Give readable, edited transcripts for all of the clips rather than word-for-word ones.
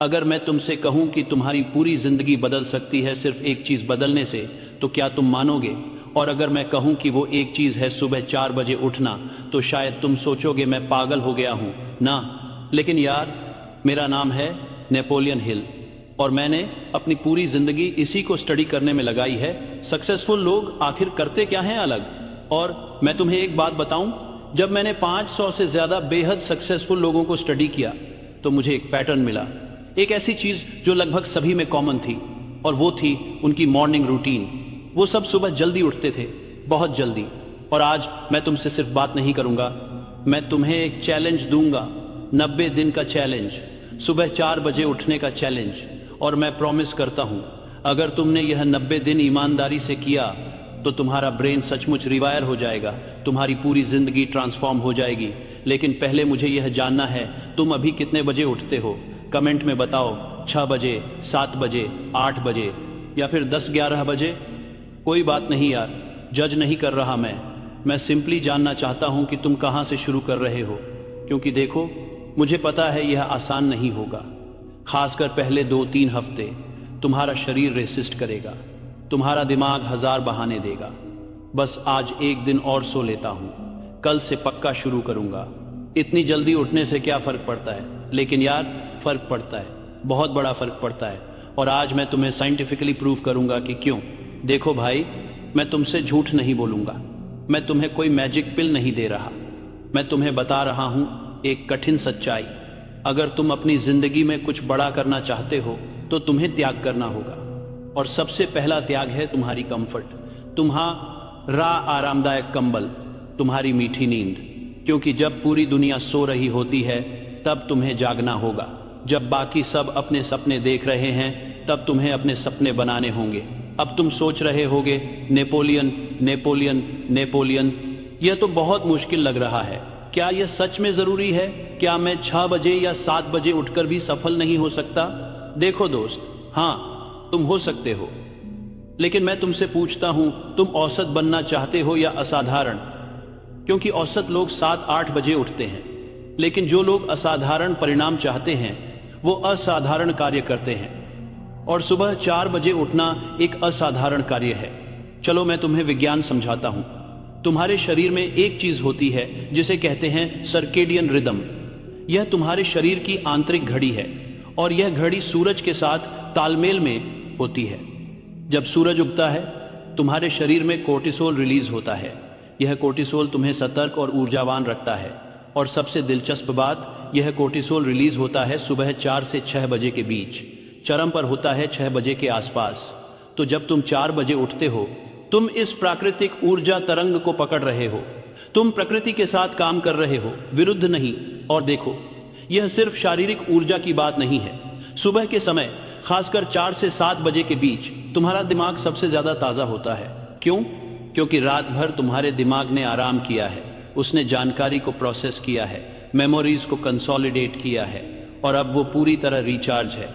अगर मैं तुमसे कहूं कि तुम्हारी पूरी जिंदगी बदल सकती है सिर्फ एक चीज बदलने से, तो क्या तुम मानोगे? और अगर मैं कहूं कि वो एक चीज है सुबह 4 बजे उठना, तो शायद तुम सोचोगे मैं पागल हो गया हूं ना। लेकिन यार, मेरा नाम है नेपोलियन हिल और मैंने अपनी पूरी जिंदगी इसी को स्टडी करने में लगाई है। सक्सेसफुल लोग आखिर करते क्या हैं अलग? और मैं तुम्हें एक बात बताऊं, जब मैंने 500 से ज्यादा बेहद सक्सेसफुल लोगों को स्टडी किया तो मुझे एक पैटर्न मिला, एक ऐसी चीज जो लगभग सभी में कॉमन थी, और वो थी उनकी मॉर्निंग रूटीन। वो सब सुबह जल्दी उठते थे, बहुत जल्दी। और आज मैं तुमसे सिर्फ बात नहीं करूंगा, मैं तुम्हें एक चैलेंज दूंगा, 90 दिन का चैलेंज, सुबह 4 बजे उठने का चैलेंज। और मैं प्रॉमिस करता हूं, अगर तुमने यह 90 दिन ईमानदारी से किया तो तुम्हारा ब्रेन सचमुच रिवायर हो जाएगा, तुम्हारी पूरी जिंदगी ट्रांसफॉर्म हो जाएगी। लेकिन पहले मुझे यह जानना है, तुम अभी कितने बजे उठते हो? कमेंट में बताओ। 6 बजे, 7 बजे, 8 बजे या फिर 10-11 बजे? कोई बात नहीं यार, जज नहीं कर रहा मैं सिंपली जानना चाहता हूं कि तुम कहां से शुरू कर रहे हो। क्योंकि देखो, मुझे पता है यह आसान नहीं होगा, खासकर पहले 2-3 हफ्ते। तुम्हारा शरीर रेसिस्ट करेगा, तुम्हारा दिमाग 1000 बहाने देगा। बस आज एक दिन और सो लेता हूं, कल से पक्का शुरू करूंगा। इतनी जल्दी उठने से क्या फर्क पड़ता है? लेकिन यार, फर्क पड़ता है, बहुत बड़ा फर्क पड़ता है। और आज मैं तुम्हें साइंटिफिकली प्रूव करूंगा कि क्यों। देखो भाई, मैं तुमसे झूठ नहीं बोलूंगा, मैं तुम्हें कोई मैजिक पिल नहीं दे रहा, मैं तुम्हें बता रहा हूं एक कठिन सच्चाई। अगर तुम अपनी जिंदगी में कुछ बड़ा करना चाहते हो तो तुम्हें त्याग करना होगा। और सबसे पहला त्याग है तुम्हारी कंफर्ट, तुम्हारा आरामदायक कंबल, तुम्हारी मीठी नींद। क्योंकि जब पूरी दुनिया सो रही होती है तब तुम्हें जागना होगा। जब बाकी सब अपने सपने देख रहे हैं तब तुम्हें अपने सपने बनाने होंगे। अब तुम सोच रहे होगे, नेपोलियन नेपोलियन नेपोलियन, यह तो बहुत मुश्किल लग रहा है। क्या यह सच में जरूरी है? क्या मैं 6 बजे या 7 बजे उठकर भी सफल नहीं हो सकता? देखो दोस्त, हाँ, तुम हो सकते हो। लेकिन मैं तुमसे पूछता हूं, तुम औसत बनना चाहते हो या असाधारण? क्योंकि औसत लोग 7-8 बजे उठते हैं, लेकिन जो लोग असाधारण परिणाम चाहते हैं वो असाधारण कार्य करते हैं। और सुबह 4 बजे उठना एक असाधारण कार्य है। चलो मैं तुम्हें विज्ञान समझाता हूं। तुम्हारे शरीर में एक चीज होती है जिसे कहते हैं सर्केडियन रिदम। यह तुम्हारे शरीर की आंतरिक घड़ी है और यह घड़ी सूरज के साथ तालमेल में होती है। जब सूरज उगता है तुम्हारे शरीर में कोर्टिसोल रिलीज होता है। यह कोर्टिसोल तुम्हें सतर्क और ऊर्जावान रखता है। और सबसे दिलचस्प बात, यह कोर्टिसोल रिलीज होता है सुबह 4 से 6 बजे के बीच, चरम पर होता है 6 बजे के आसपास। तो जब तुम 4 बजे उठते हो, तुम इस प्राकृतिक ऊर्जा तरंग को पकड़ रहे हो, तुम प्रकृति के साथ काम कर रहे हो, विरुद्ध नहीं। और देखो, यह सिर्फ शारीरिक ऊर्जा की बात नहीं है। सुबह के समय, खासकर 4 से 7 बजे के बीच, तुम्हारा दिमाग सबसे ज्यादा ताजा होता है। क्यों? क्योंकि रात भर तुम्हारे दिमाग ने आराम किया है, उसने जानकारी को प्रोसेस किया है, मेमोरीज को कंसोलिडेट किया है, और अब वो पूरी तरह रिचार्ज है।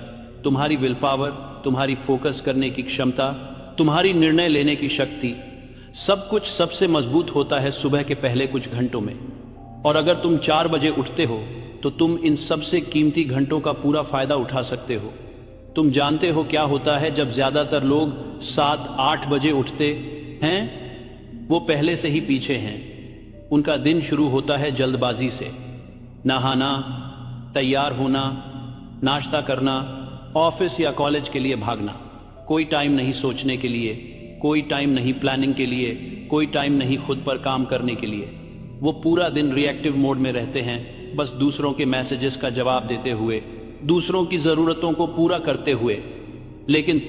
तुम्हारी विल पावर, तुम्हारी फोकस करने की क्षमता, तुम्हारी निर्णय लेने की शक्ति, सब कुछ सबसे मजबूत होता है सुबह के पहले कुछ घंटों में। और अगर तुम 4 बजे उठते हो तो तुम इन सबसे कीमती घंटों का पूरा फायदा उठा सकते हो। तुम जानते हो क्या होता है जब ज्यादातर लोग 7-8 बजे उठते हैं? वो पहले से ही पीछे हैं। उनका दिन शुरू होता है जल्दबाजी से, नहाना, तैयार होना, नाश्ता करना, ऑफिस या कॉलेज के लिए भागना। कोई टाइम नहीं सोचने के लिए, कोई टाइम नहीं प्लानिंग के लिए, कोई टाइम नहीं खुद पर काम करने के लिए। वो पूरा दिन रिएक्टिव मोड में रहते हैं, बस दूसरों के मैसेजेस का जवाब देते हुए, दूसरों की जरूरतों को पूरा करते हुए। लेकिन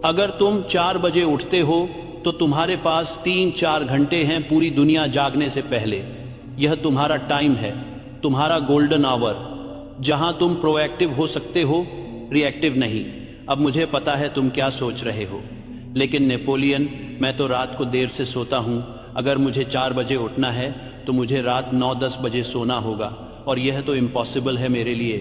अगर तुम 4 बजे उठते हो तो तुम्हारे पास 3-4 घंटे हैं पूरी दुनिया जागने से पहले। यह तुम्हारा टाइम है, तुम्हारा गोल्डन आवर, जहां तुम प्रोएक्टिव हो सकते हो, रिएक्टिव नहीं। अब मुझे पता है तुम क्या सोच रहे हो, लेकिन नेपोलियन, मैं तो रात को देर से सोता हूं। अगर मुझे 4 बजे उठना है तो मुझे रात 9-10 बजे सोना होगा, और यह तो इम्पॉसिबल है मेरे लिए।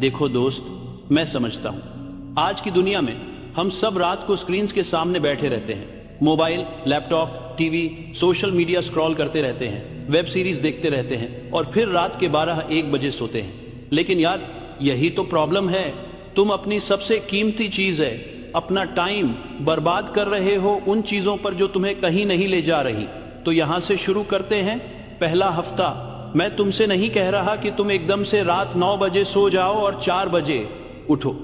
देखो दोस्त, मैं समझता हूं आज की दुनिया में हम सब रात को स्क्रीन के सामने बैठे रहते हैं, mobile, laptop, TV, social media scroll करते रहते हैं, वेब सीरीज देखते रहते हैं और फिर रात के 12-1 बजे सोते हैं। लेकिन यार, यही तो प्रॉब्लम है। तुम अपनी सबसे कीमती चीज है, अपना टाइम बर्बाद कर रहे हो उन चीजों पर जो तुम्हें कहीं नहीं ले जा रही। तो यहां से शुरू करते हैं। पहला हफ्ता, मैं तुमसे नहीं कह रहा कि तुम एकदम से रात 9 बजे सो जाओ और 4 बजे उठो।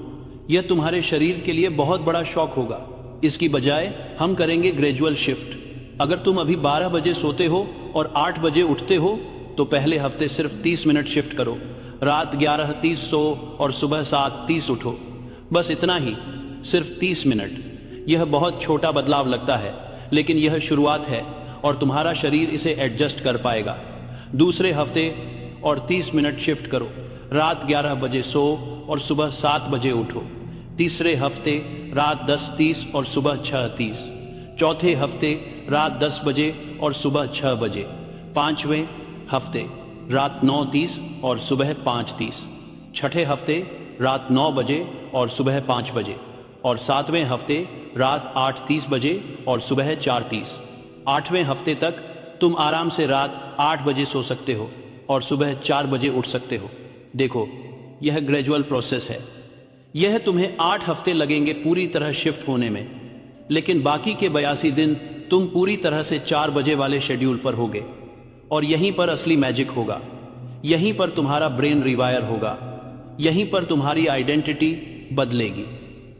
यह तुम्हारे शरीर के लिए बहुत बड़ा शॉक होगा। इसकी बजाय हम करेंगे ग्रेजुअल शिफ्ट। अगर तुम अभी 12 बजे सोते हो और 8 बजे उठते हो तो पहले हफ्ते सिर्फ 30 मिनट शिफ्ट करो। रात 11:30 सो और सुबह 7:30 उठो। बस इतना ही, सिर्फ 30 मिनट। यह बहुत छोटा बदलाव लगता है, लेकिन यह शुरुआत है और तुम्हारा शरीर इसे एडजस्ट कर पाएगा। दूसरे हफ्ते और 30 मिनट शिफ्ट करो। रात 11 बजे सो और सुबह 7 बजे उठो। तीसरे हफ्ते रात 10:30 और सुबह 6:30। चौथे हफ्ते रात 10 बजे और सुबह 6 बजे। पांचवें हफ्ते रात 9:30 और सुबह 5:30। छठे हफ्ते रात 9 बजे और सुबह 5 बजे। और सातवें हफ्ते रात 8:30 बजे और सुबह 4:30। 8वें हफ्ते तक तुम आराम से रात 8 बजे सो सकते हो और सुबह 4 बजे उठ सकते हो। देखो, यह ग्रेजुअल प्रोसेस है। यह तुम्हें 8 हफ्ते लगेंगे पूरी तरह शिफ्ट होने में, लेकिन बाकी के 82 दिन तुम पूरी तरह से 4 बजे वाले शेड्यूल पर होगे। और यहीं पर असली मैजिक होगा। यहीं पर तुम्हारा ब्रेन रिवायर होगा। यहीं पर तुम्हारी आइडेंटिटी बदलेगी।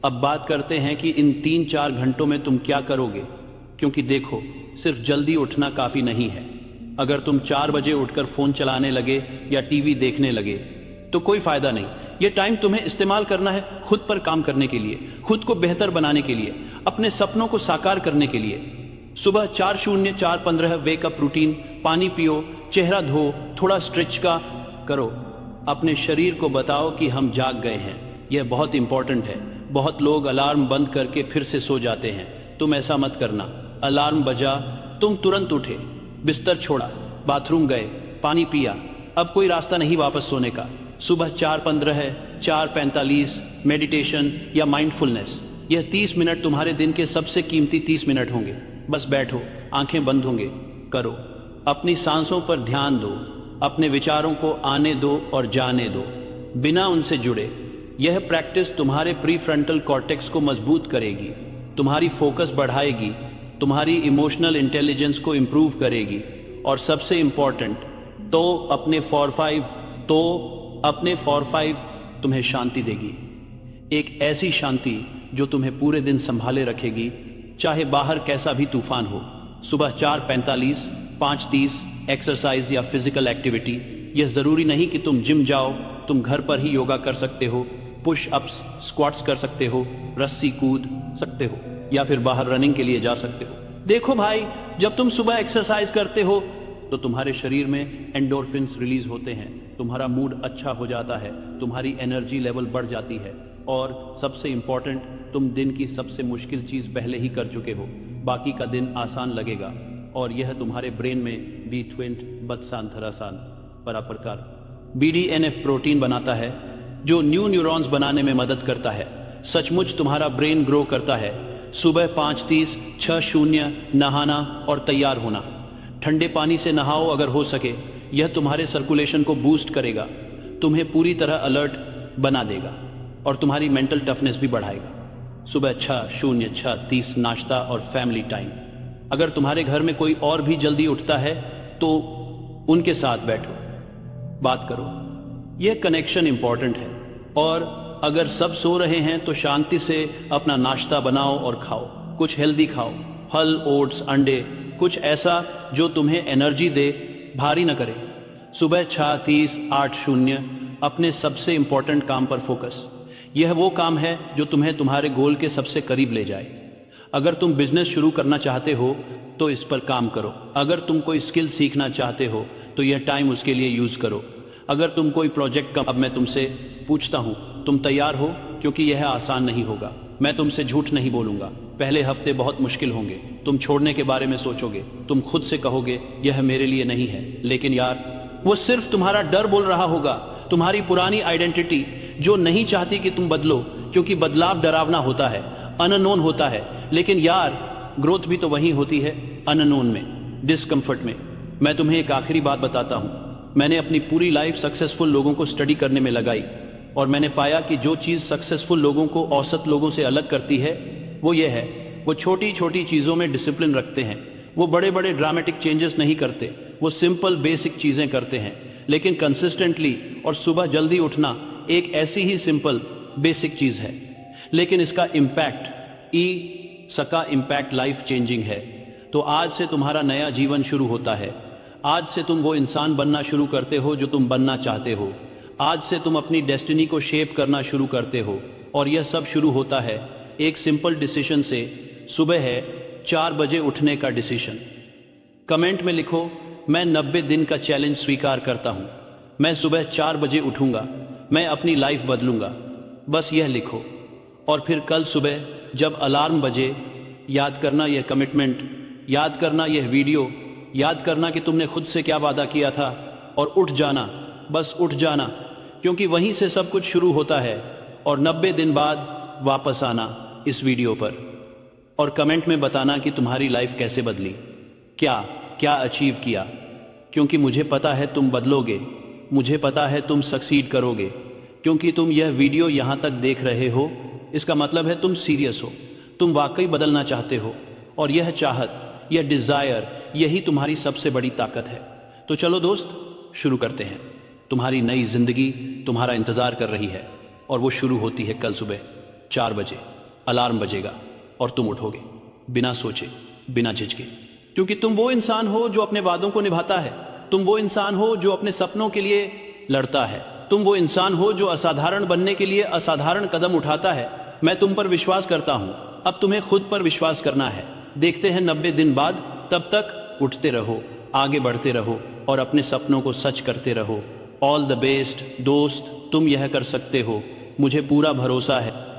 अब बात करते हैं कि इन 3-4 घंटों में तुम क्या करोगे। क्योंकि देखो, सिर्फ जल्दी उठना काफी नहीं है। अगर तुम 4 बजे उठकर फोन चलाने लगे या टीवी देखने लगे तो कोई फायदा नहीं। यह टाइम तुम्हें इस्तेमाल करना है खुद पर काम करने के लिए, खुद को बेहतर बनाने के लिए, अपने सपनों को साकार करने के लिए। सुबह 4:04:15 वेकअप रूटीन, पानी पियो, चेहरा धो, थोड़ा स्ट्रेच का करो। अपने शरीर को बताओ कि हम जाग गए हैं। यह बहुत इंपॉर्टेंट है। बहुत लोग अलार्म बंद करके फिर से सो जाते हैं। तुम ऐसा मत करना। अलार्म बजा, तुम तुरंत उठे, बिस्तर छोड़ा, बाथरूम गए, पानी पिया, अब कोई रास्ता नहीं वापस सोने का। सुबह 4:15 है, 4:45 मेडिटेशन या माइंडफुलनेस। यह 30 मिनट तुम्हारे दिन के सबसे कीमती 30 मिनट होंगे। बस बैठो, आंखें बंद होंगे, करो। अपनी सांसों पर ध्यान दो, अपने विचारों को आने दो और जाने दो, बिना उनसे जुड़े। यह प्रैक्टिस तुम्हारे प्रीफ्रंटल कॉर्टेक्स को मजबूत करेगी, तुम्हारी फोकस बढ़ाएगी, तुम्हारी इमोशनल इंटेलिजेंस को इंप्रूव करेगी और सबसे इंपॉर्टेंट तो अपने फॉर फाइव तुम्हें शांति देगी। एक ऐसी शांति जो तुम्हें पूरे दिन संभाले रखेगी, चाहे बाहर कैसा भी तूफान हो। सुबह 4:45, 5:30 एक्सरसाइज या फिजिकल एक्टिविटी। यह जरूरी नहीं कि तुम जिम जाओ, तुम घर पर ही योगा कर सकते हो, पुश अप्स, स्क्वाट्स कर सकते हो, रस्सी कूद सकते हो या फिर बाहर रनिंग के लिए जा सकते हो। देखो भाई, जब तुम सुबह एक्सरसाइज करते हो तो तुम्हारे शरीर में एंडोर्फिन्स रिलीज होते हैं, तुम्हारा मूड अच्छा हो जाता है, तुम्हारी एनर्जी लेवल बढ़ जाती है और सबसे इंपॉर्टेंट, तुम दिन की सबसे मुश्किल चीज पहले ही कर चुके हो। बाकी का दिन आसान लगेगा और यह तुम्हारे ब्रेन में B20 बदसान धरासान पराप्रकार BDNF प्रोटीन बनाता है जो न्यू न्यूरॉन्स बनाने में मदद करता है। सचमुच तुम्हारा ब्रेन ग्रो करता है। सुबह 5:30 6:00 नहाना और तैयार होना। ठंडे पानी से नहाओ अगर हो सके। यह तुम्हारे सर्कुलेशन को बूस्ट करेगा, तुम्हें पूरी तरह अलर्ट बना देगा और तुम्हारी मेंटल टफनेस भी बढ़ाएगा। सुबह 6:06:30 नाश्ता और फैमिली टाइम। अगर तुम्हारे घर में कोई और भी जल्दी उठता है तो उनके साथ बैठो, बात करो। यह कनेक्शन इंपॉर्टेंट है। और अगर सब सो रहे हैं तो शांति से अपना नाश्ता बनाओ और खाओ। कुछ हेल्दी खाओ, फल, ओट्स, अंडे, कुछ ऐसा जो तुम्हें एनर्जी दे, भारी न करे। सुबह 6:30 8:00 अपने सबसे इंपॉर्टेंट काम पर फोकस। यह वो काम है जो तुम्हें तुम्हारे गोल के सबसे करीब ले जाए। अगर तुम बिजनेस शुरू करना चाहते हो तो इस पर काम करो। अगर तुम कोई स्किल सीखना चाहते हो तो यह टाइम उसके लिए यूज करो। अगर तुम कोई प्रोजेक्ट का, अब मैं तुमसे पूछता हूं, तुम तैयार हो? क्योंकि यह आसान नहीं होगा। मैं तुमसे झूठ नहीं बोलूंगा। पहले हफ्ते बहुत मुश्किल होंगे। तुम छोड़ने के बारे में सोचोगे, तुम खुद से कहोगे यह मेरे लिए नहीं है। लेकिन यार, वो सिर्फ तुम्हारा डर बोल रहा होगा, तुम्हारी पुरानी आइडेंटिटी जो नहीं चाहती कि तुम बदलो, क्योंकि बदलाव डरावना होता है, अननोन होता है। लेकिन यार, ग्रोथ भी तो वहीं होती है, अननोन में, डिस्कम्फर्ट में। मैं तुम्हें एक आखिरी बात बताता हूं। मैंने अपनी पूरी लाइफ सक्सेसफुल लोगों को स्टडी करने में लगाई और मैंने पाया कि जो चीज सक्सेसफुल लोगों को औसत लोगों से अलग करती है वो ये है, वो छोटी छोटी चीजों में डिसिप्लिन रखते हैं। वो बड़े बड़े ड्रामेटिक चेंजेस नहीं करते, वो सिंपल बेसिक चीजें करते हैं, लेकिन कंसिस्टेंटली। और सुबह जल्दी उठना एक ऐसी ही सिंपल बेसिक चीज है, लेकिन इसका इम्पैक्ट सका इम्पैक्ट लाइफ चेंजिंग है। तो आज से तुम्हारा नया जीवन शुरू होता है। आज से तुम वो इंसान बनना शुरू करते हो जो तुम बनना चाहते हो। आज से तुम अपनी डेस्टिनी को शेप करना शुरू करते हो, और यह सब शुरू होता है एक सिंपल डिसीजन से। सुबह है 4 बजे उठने का डिसीजन। कमेंट में लिखो, मैं 90 दिन का चैलेंज स्वीकार करता हूं। मैं सुबह 4 बजे उठूंगा, मैं अपनी लाइफ बदलूंगा। बस यह लिखो, और फिर कल सुबह जब अलार्म बजे, याद करना यह कमिटमेंट, याद करना यह वीडियो, याद करना कि तुमने खुद से क्या वादा किया था, और उठ जाना, बस उठ जाना, क्योंकि वहीं से सब कुछ शुरू होता है। और 90 दिन बाद वापस आना इस वीडियो पर, और कमेंट में बताना कि तुम्हारी लाइफ कैसे बदली, क्या क्या अचीव किया। क्योंकि मुझे पता है तुम बदलोगे, मुझे पता है तुम सक्सीड करोगे। क्योंकि तुम यह वीडियो यहां तक देख रहे हो, इसका मतलब है तुम सीरियस हो, तुम वाकई बदलना चाहते हो। और यह चाहत, यह डिजायर, यही तुम्हारी सबसे बड़ी ताकत है। तो चलो दोस्त, शुरू करते हैं। तुम्हारी नई जिंदगी तुम्हारा इंतजार कर रही है, और वो शुरू होती है कल सुबह 4 बजे। अलार्म बजेगा और तुम उठोगे, बिना सोचे, बिना झिझके। क्योंकि तुम वो इंसान हो जो अपने वादों को निभाता है। तुम वो इंसान हो जो अपने सपनों के लिए लड़ता है। तुम वो इंसान हो जो असाधारण बनने के लिए असाधारण कदम उठाता है। मैं तुम पर विश्वास करता हूं, अब तुम्हें खुद पर विश्वास करना है। देखते हैं 90 दिन बाद। तब तक उठते रहो, आगे बढ़ते रहो, और अपने सपनों को सच करते रहो। ऑल द बेस्ट दोस्त, तुम यह कर सकते हो, मुझे पूरा भरोसा है।